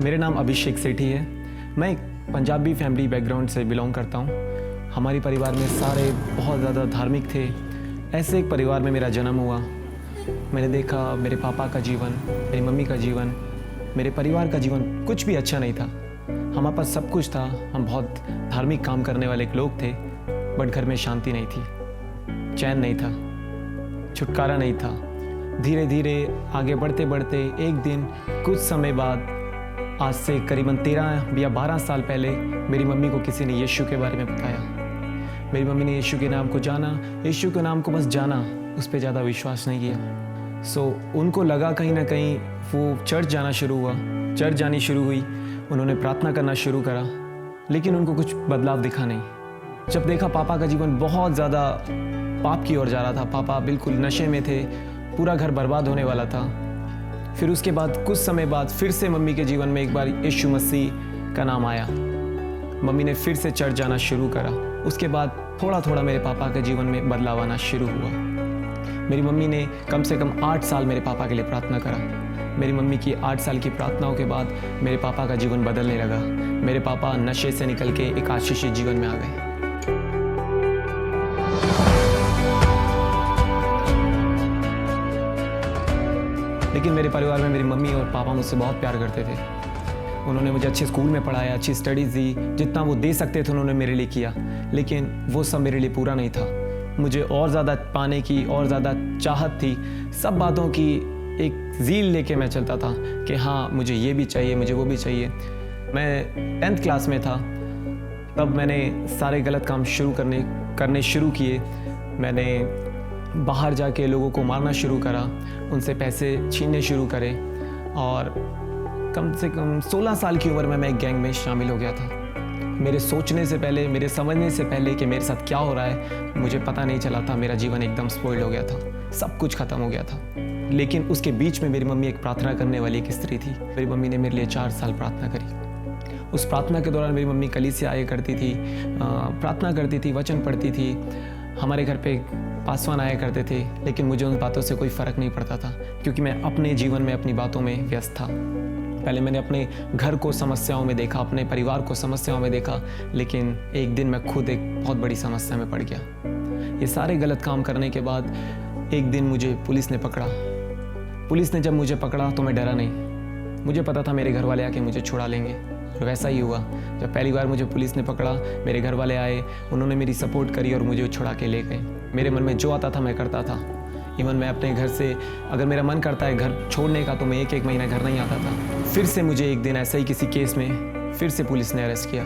मेरा नाम अभिषेक सेठी है। मैं एक पंजाबी फैमिली बैकग्राउंड से बिलोंग करता हूँ। हमारे परिवार में सारे बहुत ज़्यादा धार्मिक थे। ऐसे एक परिवार में मेरा जन्म हुआ। मैंने देखा मेरे पापा का जीवन, मेरी मम्मी का जीवन, मेरे परिवार का जीवन कुछ भी अच्छा नहीं था। हमारे पास सब कुछ था, हम बहुत धार्मिक काम करने वाले लोग थे, बट घर में शांति नहीं थी, चैन नहीं था, छुटकारा नहीं था। धीरे धीरे आगे बढ़ते बढ़ते एक दिन कुछ समय बाद, आज से करीबन 13 या 12 साल पहले मेरी मम्मी को किसी ने यीशु के बारे में बताया। मेरी मम्मी ने यीशु के नाम को जाना, यीशु के नाम को बस जाना, उस पर ज़्यादा विश्वास नहीं किया। उनको लगा कहीं ना कहीं वो चर्च जाना शुरू हुआ, चर्च जानी शुरू हुई, उन्होंने प्रार्थना करना शुरू करा, लेकिन उनको कुछ बदलाव दिखा नहीं। जब देखा पापा का जीवन बहुत ज़्यादा पाप की ओर जा रहा था, पापा बिल्कुल नशे में थे, पूरा घर बर्बाद होने वाला था। फिर उसके बाद कुछ समय बाद फिर से मम्मी के जीवन में एक बार यीशु मसीह का नाम आया। मम्मी ने फिर से चर्च जाना शुरू करा। उसके बाद थोड़ा थोड़ा मेरे पापा के जीवन में बदलाव आना शुरू हुआ। मेरी मम्मी ने कम से कम 8 साल मेरे पापा के लिए प्रार्थना करा। मेरी मम्मी की 8 साल की प्रार्थनाओं के बाद मेरे पापा का जीवन बदलने लगा। मेरे पापा नशे से निकल के एक आशीषित जीवन में आ गए। लेकिन मेरे परिवार में मेरी मम्मी और पापा मुझसे बहुत प्यार करते थे। उन्होंने मुझे अच्छे स्कूल में पढ़ाया, अच्छी स्टडीज़ दी, जितना वो दे सकते थे उन्होंने मेरे लिए किया। लेकिन वो सब मेरे लिए पूरा नहीं था। मुझे और ज़्यादा पाने की और ज़्यादा चाहत थी। सब बातों की एक ज़ील लेके मैं चलता था कि हाँ, मुझे ये भी चाहिए, मुझे वो भी चाहिए। मैं 10th क्लास में था, तब मैंने सारे गलत काम करने शुरू किए। मैंने बाहर जाके लोगों को मारना शुरू करा, उनसे पैसे छीनने शुरू करे, और कम से कम 16 साल की उम्र में मैं एक गैंग में शामिल हो गया था। मेरे सोचने से पहले, मेरे समझने से पहले कि मेरे साथ क्या हो रहा है, मुझे पता नहीं चला था। मेरा जीवन एकदम स्पॉइल्ड हो गया था, सब कुछ खत्म हो गया था। लेकिन उसके बीच में मेरी मम्मी एक प्रार्थना करने वाली एक स्त्री थी। मेरी मम्मी ने मेरे लिए 4 साल प्रार्थना करी। उस प्रार्थना के दौरान मेरी मम्मी कलीसिया आया करती थी, प्रार्थना करती थी, वचन पढ़ती थी। हमारे घर पे पासवान आया करते थे, लेकिन मुझे उन बातों से कोई फ़र्क नहीं पड़ता था, क्योंकि मैं अपने जीवन में अपनी बातों में व्यस्त था। पहले मैंने अपने घर को समस्याओं में देखा, अपने परिवार को समस्याओं में देखा, लेकिन एक दिन मैं खुद एक बहुत बड़ी समस्या में पड़ गया। ये सारे गलत काम करने के बाद एक दिन मुझे पुलिस ने पकड़ा। पुलिस ने जब मुझे पकड़ा तो मैं डरा नहीं। मुझे पता था मेरे घर वाले आके मुझे छुड़ा लेंगे। और वैसा ही हुआ। जब पहली बार मुझे पुलिस ने पकड़ा, मेरे घर वाले आए, उन्होंने मेरी सपोर्ट करी और मुझे छुड़ा के ले गए। मेरे मन में जो आता था मैं करता था। इवन मैं अपने घर से, अगर मेरा मन करता है घर छोड़ने का, तो मैं एक महीना घर नहीं आता था। फिर से मुझे एक दिन ऐसा ही किसी केस में फिर से पुलिस ने अरेस्ट किया।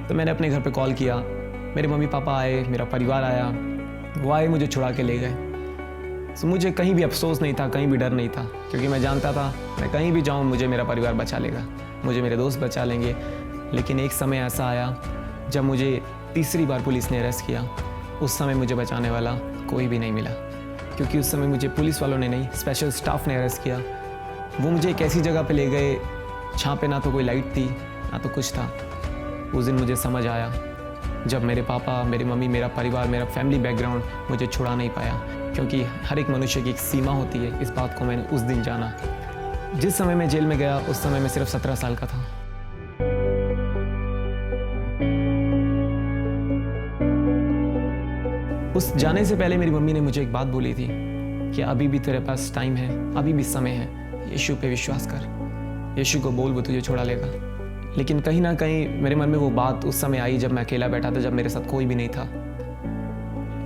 तो मैंने अपने घर पे कॉल किया, मेरे मम्मी पापा आए, मेरा परिवार आया, वो आए, मुझे छुड़ा के ले गए। तो मुझे कहीं भी अफसोस नहीं था, कहीं भी डर नहीं था, क्योंकि मैं जानता था मैं कहीं भी जाऊँ मुझे मेरा परिवार बचा लेगा, मुझे मेरे दोस्त बचा लेंगे। लेकिन एक समय ऐसा आया जब मुझे तीसरी बार पुलिस ने अरेस्ट किया। उस समय मुझे बचाने वाला कोई भी नहीं मिला, क्योंकि उस समय मुझे पुलिस वालों ने नहीं, स्पेशल स्टाफ ने अरेस्ट किया। वो मुझे एक ऐसी जगह पे ले गए जहाँ पे ना तो कोई लाइट थी, ना तो कुछ था। उस दिन मुझे समझ आया, जब मेरे पापा, मेरी मम्मी, मेरा परिवार, मेरा फैमिली बैकग्राउंड मुझे छुड़ा नहीं पाया, क्योंकि हर एक मनुष्य की एक सीमा होती है। इस बात को मैंने उस दिन जाना। जिस समय मैं जेल में गया, उस समय मैं सिर्फ 17 साल का था। उस जाने से पहले मेरी मम्मी ने मुझे एक बात बोली थी कि अभी भी तेरे पास टाइम है, अभी भी समय है, यीशु पे विश्वास कर, यीशु को बोल, वो तुझे छुड़ा लेगा। लेकिन कहीं ना कहीं मेरे मन में वो बात उस समय आई जब मैं अकेला बैठा था, जब मेरे साथ कोई भी नहीं था।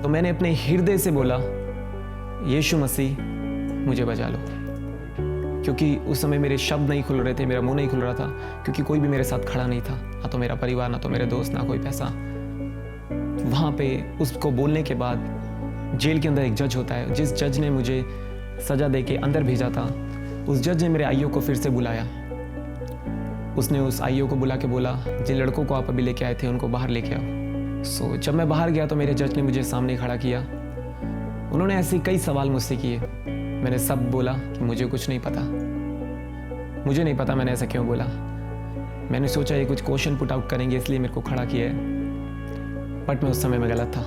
तो मैंने अपने हृदय से बोला, यीशु मसीह मुझे बचा लो, क्योंकि उस समय मेरे शब्द नहीं खुल रहे थे, मेरा मुंह नहीं खुल रहा था, क्योंकि कोई भी मेरे साथ खड़ा नहीं था, ना तो मेरा परिवार, ना तो मेरे दोस्त, ना कोई पैसा। वहाँ पे उसको बोलने के बाद जेल के अंदर एक जज होता है, जिस जज ने मुझे सज़ा दे के अंदर भेजा था, उस जज ने मेरे आईओ को फिर से बुलाया। उसने उस आईओ को बुला के बोला, जिन लड़कों को आप अभी लेके आए थे उनको बाहर लेके आओ। जब मैं बाहर गया तो मेरे जज ने मुझे सामने खड़ा किया। उन्होंने ऐसे कई सवाल मुझसे किए। मैंने सब बोला कि मुझे कुछ नहीं पता, मुझे नहीं पता मैंने ऐसा क्यों बोला। मैंने सोचा ये कुछ क्वेश्चन पुट आउट करेंगे, इसलिए मेरे को खड़ा किया है, बट मैं उस समय में गलत था।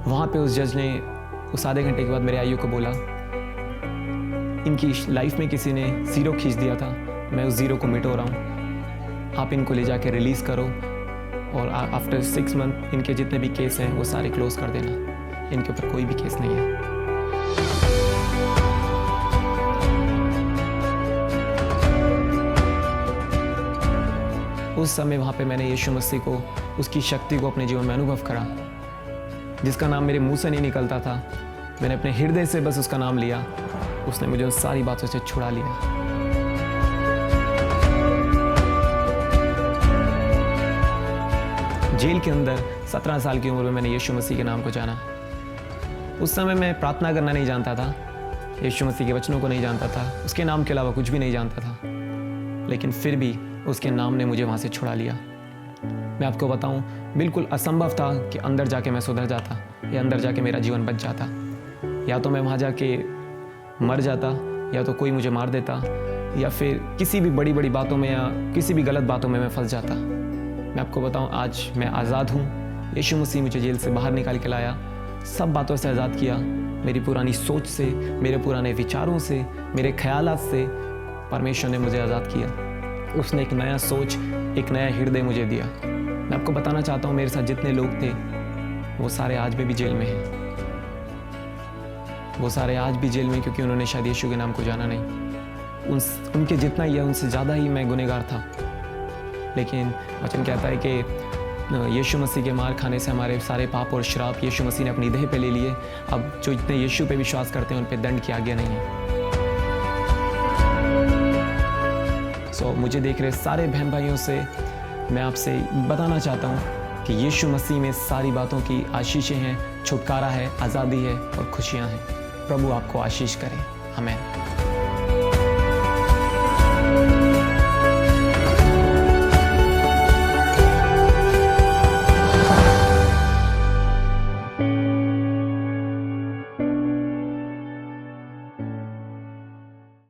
वहाँ पे उस जज ने उस आधे घंटे के बाद मेरे आईओ को बोला, इनकी लाइफ में किसी ने 0 खींच दिया था, मैं उस ज़ीरो को मिटो रहा हूँ। आप इनको ले जाके रिलीज़ करो और आफ्टर 6 मंथ इनके जितने भी केस हैं वो सारे क्लोज़ कर देना। इनके ऊपर कोई भी केस नहीं है। उस समय वहाँ पे मैंने यीशु मसीह को, उसकी शक्ति को अपने जीवन में अनुभव करा, जिसका नाम मेरे मुंह से नहीं निकलता था। मैंने अपने हृदय से बस उसका नाम लिया, उसने मुझे उन सारी बातों से छुड़ा लिया। जेल के अंदर 17 साल की उम्र में मैंने यीशु मसीह के नाम को जाना। उस समय मैं प्रार्थना करना नहीं जानता था, यीशु मसीह के वचनों को नहीं जानता था, उसके नाम के अलावा कुछ भी नहीं जानता था, लेकिन फिर भी उसके नाम ने मुझे वहाँ से छुड़ा लिया। मैं आपको बताऊँ, बिल्कुल असंभव था कि अंदर जाके मैं सुधर जाता या अंदर जाके मेरा जीवन बच जाता। या तो मैं वहाँ जाके मर जाता, या तो कोई मुझे मार देता, या फिर किसी भी बड़ी बड़ी बातों में या किसी भी गलत बातों में मैं फंस जाता। मैं आपको बताऊँ, आज मैं आज़ाद हूँ। यीशु मसीह मुझे जेल से बाहर निकाल के लाया, सब बातों से आज़ाद किया। मेरी पुरानी सोच से, मेरे पुराने विचारों से, मेरे ख्यालात से परमेश्वर ने मुझे आज़ाद किया। उसने एक नया सोच, एक नया हृदय मुझे दिया। मैं आपको बताना चाहता हूँ, मेरे साथ जितने लोग थे वो सारे आज भी जेल में हैं। वो सारे आज भी जेल में, क्योंकि उन्होंने शायद यीशु के नाम को जाना नहीं। उनके जितना ही या उनसे ज़्यादा ही मैं गुनहगार था। लेकिन वचन कहता है कि यीशु मसीह के मार खाने से हमारे सारे पाप और श्राप यीशु मसीह ने अपनी देह पे ले लिए। अब जो इतने यीशु पे विश्वास करते हैं उन पे दंड की आज्ञा नहीं है। मुझे देख रहे सारे बहन भाइयों से मैं आपसे बताना चाहता हूँ कि यीशु मसीह में सारी बातों की आशीषें हैं, छुटकारा है, आज़ादी है और खुशियाँ हैं। प्रभु आपको आशीष करे। आमीन।